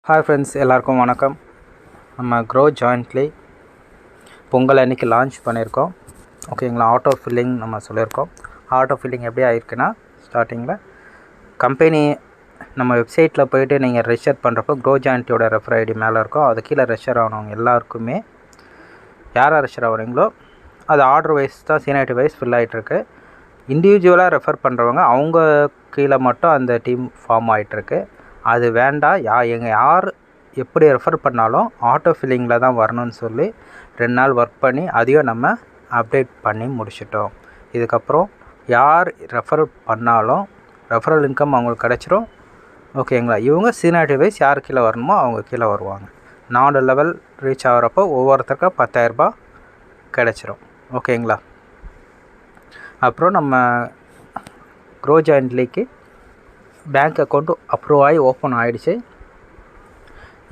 Hi friends, எல்லாருக்கும் வணக்கம். நம்ம க்ரோ ஜாயின்ட்லி பொங்கல் அன்றைக்கி லான்ச் பண்ணியிருக்கோம். ஓகேங்களா. ஆட்டோ ஃபில்லிங் நம்ம சொல்லியிருக்கோம். ஆட்டோ ஃபில்லிங் எப்படி ஆகிருக்குன்னா, ஸ்டார்டிங்கில் கம்பெனி நம்ம வெப்சைட்டில் போய்ட்டு நீங்கள் ரெஜிஸ்டர் பண்ணுறப்போ க்ரோ ஜாயின்ட்டியோட ரெஃபர் ஐடி மேலே இருக்கும். அது கீழே ரெஜிஸ்டர் ஆனவங்க எல்லாருக்குமே யாராக ரெஜிஸ்டர் ஆகிறீங்களோ அது ஆர்டர் வைஸ் தான், சீனியாரிட்டி வைஸ் ஃபில் ஆகிட்டுருக்கு. இண்டிவிஜுவலாக ரெஃபர் பண்ணுறவங்க அவங்க கீழே மட்டும் அந்த டீம் ஃபார்ம் ஆகிட்டுருக்கு. அது வேண்டாம், யார் எப்படி ரெஃபர் பண்ணாலும் ஆட்டோ ஃபில்லிங்கில் தான் வரணும்னு சொல்லி 2 நாள் ஒர்க் பண்ணி அதையும் நம்ம அப்டேட் பண்ணி முடிச்சிட்டோம். இதுக்கப்புறம் யார் ரெஃபர் பண்ணாலும் ரெஃபரல் இன்கம் அவங்களுக்கு கிடச்சிரும். ஓகேங்களா. இவங்க சீனியாரிட்டி வைஸ் யார் கீழே வரணுமோ அவங்க கீழே வருவாங்க. 4 லெவல் ரீச் ஆகிறப்போ ஒவ்வொருத்தருக்கும் 10,000 ரூபாய் கிடச்சிரும். ஓகேங்களா. அப்புறம் நம்ம க்ரோ ஜாயின்ட்லிக்கு பேங்க் அக்கௌண்ட்டு அப்ரூவ் ஆகி ஓப்பன் ஆகிடுச்சு.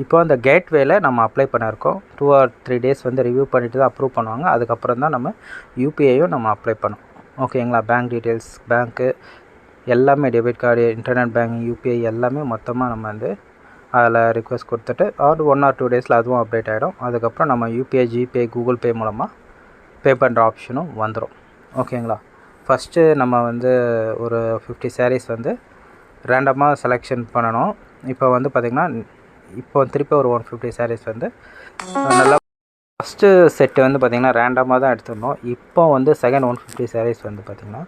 இப்போ அந்த கேட்வேல நம்ம அப்ளை பண்ணியிருக்கோம். 2 or 3 டேஸ் வந்து ரிவ்யூ பண்ணிவிட்டு தான் அப்ரூவ் பண்ணுவாங்க. அதுக்கப்புறம் தான் நம்ம யூபிஐயும் நம்ம அப்ளை பண்ணோம். ஓகேங்களா. பேங்க் டீட்டெயில்ஸ், பேங்க்கு எல்லாமே, debit card, internet banking, UPI எல்லாமே மொத்தமாக நம்ம வந்து அதில் ரிக்வெஸ்ட் கொடுத்துட்டு 1 or 2 டேஸில் அதுவும் அப்டேட் ஆகிடும். அதுக்கப்புறம் நம்ம யூபிஐ, ஜிபே, கூகுள் பே மூலமாக பே பண்ணுற ஆப்ஷனும் வந்துடும். ஓகேங்களா. ஃபஸ்ட்டு நம்ம வந்து ஒரு 50 sarees வந்து ரேண்டமாக செலெக்ஷன் பண்ணணும். இப்போ வந்து பார்த்திங்கன்னா இப்போ திருப்பி ஒரு 150 sarees வந்து நல்லா ஃபஸ்ட்டு செட்டு வந்து பார்த்திங்கன்னா ரேண்டமாக தான் எடுத்துருந்தோம். இப்போ வந்து செகண்ட் 150 sarees வந்து பார்த்திங்கன்னா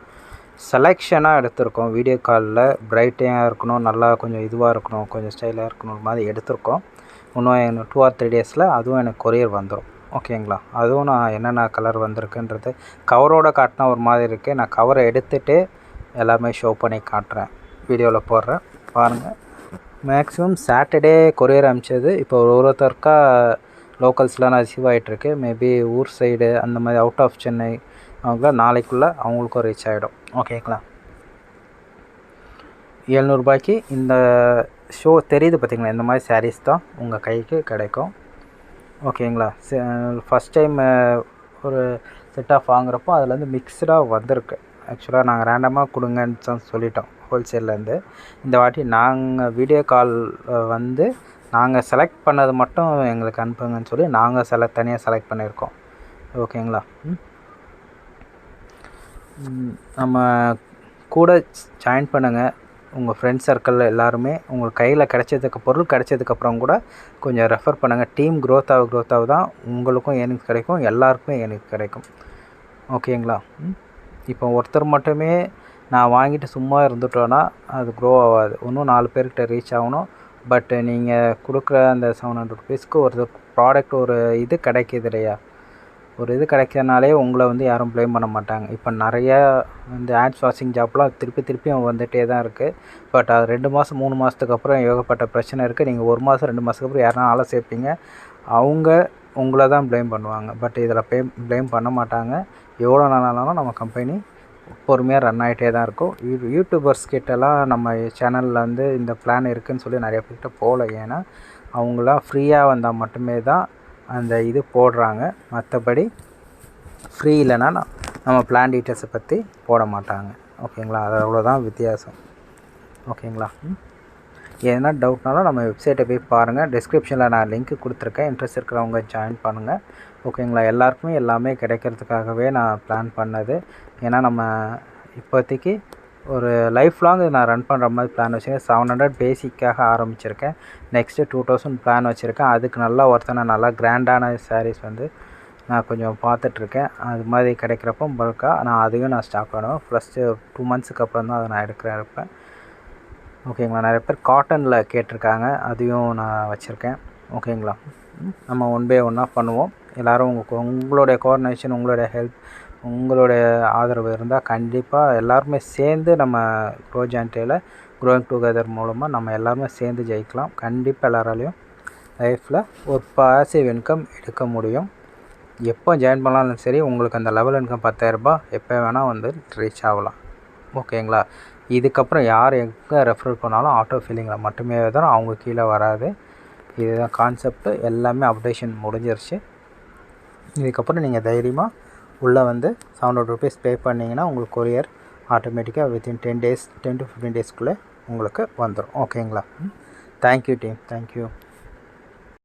செலெக்ஷனாக எடுத்திருக்கோம். வீடியோ காலில் பிரைட்டாக இருக்கணும், நல்லா கொஞ்சம் இதுவாக இருக்கணும், கொஞ்சம் ஸ்டைலாக இருக்கணும் மாதிரி எடுத்திருக்கோம். இன்னும் 2 or 3 டேஸில் அதுவும் எனக்கு கொரியர் வந்துடும். ஓகேங்களா. அதுவும் நான் என்னென்ன கலர் வந்திருக்குன்றது கவரோடு காட்டினா ஒரு மாதிரி இருக்குது. நான் கவரை எடுத்துகிட்டு எல்லாமே ஷோ பண்ணி காட்டுறேன், வீடியோவில் போடுறேன் பாருங்கள். மேக்ஸிமம் சாட்டர்டே கொரியர் அனுப்பிச்சது இப்போ ஒருத்தருக்கா லோக்கல்ஸ்லாம் ரிசீவ் ஆகிட்டுருக்கு. மேபி ஊர் சைடு அந்த மாதிரி அவுட் ஆஃப் சென்னை அவங்களாம் நாளைக்குள்ளே அவங்களுக்கும் ரீச் ஆகிடும். ஓகேங்களா. 700 ரூபாய்க்கு இந்த ஷோ தெரியுது பார்த்திங்களா, இந்த மாதிரி sarees தான் உங்கள் கைக்கு கிடைக்கும். ஓகேங்களா. ஃபஸ்ட் டைம் ஒரு செட் ஆஃப் வாங்குறப்போ அதில் வந்து மிக்ஸ்டாக வந்திருக்கு. ஆக்சுவலாக நாங்கள் ரேண்டமாக கொடுங்கன்னு தான் சொல்லிட்டோம் ஹோல்சேல்லேருந்து. இந்த வாட்டி நாங்கள் வீடியோ கால் வந்து நாங்கள் செலக்ட் பண்ணது மட்டும் எங்களுக்கு அனுப்புங்கன்னு சொல்லி நாங்கள் தனியாக செலக்ட் பண்ணியிருக்கோம். ஓகேங்களா. நம்ம கூட ஜாயின் பண்ணுங்கள். உங்கள் ஃப்ரெண்ட்ஸ் சர்க்கிளில் எல்லாருமே உங்களுக்கு கையில் பொருள் கிடைச்சதுக்கப்புறம் கூட கொஞ்சம் ரெஃபர் பண்ணுங்கள். டீம் க்ரோத் ஆக தான் உங்களுக்கும் ஏர்னிங்ஸ் கிடைக்கும், எல்லாருக்குமே ஏர்னிங்ஸ் கிடைக்கும். ஓகேங்களா. இப்போ ஒருத்தர் மட்டுமே நான் வாங்கிட்டு சும்மா இருந்துட்டோன்னா அது க்ரோ ஆகாது. இன்னும் 4 பேர்கிட்ட ரீச் ஆகணும். பட் நீங்கள் கொடுக்குற அந்த 700 rupeesக்கு ஒரு ப்ராடக்ட், ஒரு இது கிடைக்கிது இல்லையா, ஒரு இது கிடைக்கிறதுனாலே உங்களை வந்து யாரும் ப்ளேம் பண்ண மாட்டாங்க. இப்போ நிறையா இந்த ஆட்ஸ் வாட்சிங் ஜாப்லாம் திருப்பியும் வந்துகிட்டே தான் இருக்குது. பட் அது 2 மாதம் 3 மாதத்துக்கு அப்புறம் ஏகப்பட்ட பிரச்சனை இருக்குது. நீங்கள் 1 மாதம் 2 மாதத்துக்கு அப்புறம் யாருனா ஆளை சேர்ப்பீங்க, அவங்க உங்களை தான் ப்ளேம் பண்ணுவாங்க. பட் இதில் ப்ளேம் பண்ண மாட்டாங்க. எவ்வளோ நாளானாலும் நம்ம கம்பெனி பொறுமையாக ரன் ஆகிட்டே தான் இருக்கும். யூடியூபர்ஸ் கிட்டலாம் நம்ம சேனலில் வந்து இந்த பிளான் இருக்குதுன்னு சொல்லி நிறைய பேர்கிட்ட போகல. ஏன்னா அவங்களாம் ஃப்ரீயாக வந்தால் மட்டுமே தான் அந்த இது போடுறாங்க. மற்றபடி ஃப்ரீ இல்லைன்னா நம்ம பிளான் டீட்டெயில்ஸை பற்றி போட மாட்டாங்க. ஓகேங்களா. அது அவ்வளோதான் வித்தியாசம். ஓகேங்களா. எதனா டவுட்னாலும் நம்ம வெப்சைட்டை போய் பாருங்கள். டிஸ்கிரிப்ஷனில் நான் லிங்க்கு கொடுத்துருக்கேன். இன்ட்ரெஸ்ட் இருக்கிறவங்க ஜாயின் பண்ணுங்கள். ஓகேங்களா. எல்லாருக்குமே எல்லாமே கிடைக்கிறதுக்காகவே நான் பிளான் பண்ணது. ஏன்னா நம்ம இப்போதைக்கு ஒரு லைஃப் லாங் நான் ரன் பண்ணுற மாதிரி பிளான் வச்சுருக்கேன். 700 பேசிக்காக ஆரம்பிச்சிருக்கேன். நெக்ஸ்ட்டு 2000 பிளான் வச்சுருக்கேன். அதுக்கு நல்லா கிராண்டான sarees வந்து நான் கொஞ்சம் பார்த்துட்ருக்கேன். அது மாதிரி கிடைக்கிறப்போ பல்காக நான் அதையும் ஸ்டாக் பண்ணுவேன். ஃபஸ்ட்டு 2 monthsக்கு அப்புறம் தான் அதை நான் இருப்பேன். ஓகேங்களா. நிறைய பேர் காட்டனில் கேட்டிருக்காங்க, அதையும் நான் வச்சுருக்கேன். ஓகேங்களா. நம்ம 1 by 1 பண்ணுவோம். எல்லோரும் உங்களுடைய கோஆர்டினேஷன், உங்களுடைய ஹெல்ப், உங்களுடைய ஆதரவு இருந்தால் கண்டிப்பாக எல்லாருமே சேர்ந்து நம்ம க்ரோ ஜாயின்ட்டில் க்ரோயிங் டுகெதர் மூலமாக நம்ம எல்லாருமே சேர்ந்து ஜெயிக்கலாம். கண்டிப்பாக எல்லாராலையும் லைஃப்பில் ஒரு பாசிவ் இன்கம் எடுக்க முடியும். எப்போ ஜாயின் பண்ணாலும் சரி, உங்களுக்கு அந்த லெவல் இன்கம் 10,000 ரூபாய் எப்போ வேணால் வந்து ரீச் ஆகலாம். ஓகேங்களா. இதுக்கப்புறம் யார் எங்கே ரெஃபர் பண்ணாலும் ஆட்டோ ஃபில்லிங்கில் மட்டுமே தான், அவங்க கீழே வராது. இதுதான் கான்செப்ட்டு. எல்லாமே அப்டேஷன் முடிஞ்சிருச்சு. இதுக்கப்புறம் நீங்கள் தைரியமாக உள்ளே வந்து 700 rupees பே பண்ணிங்கன்னா உங்களுக்கு கொரியர் ஆட்டோமேட்டிக்காக வித்தின் 10 to 15 daysக்குள்ளே உங்களுக்கு வந்துடும். ஓகேங்களா. Thank you team, thank you.